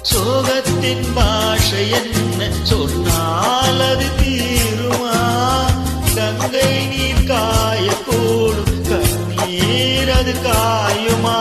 சோகத்தின் பாஷை என்ன சொன்னால் அது தீருமா? கங்கை நீர் காய கூடும் கண்ணீர் அது காயுமா?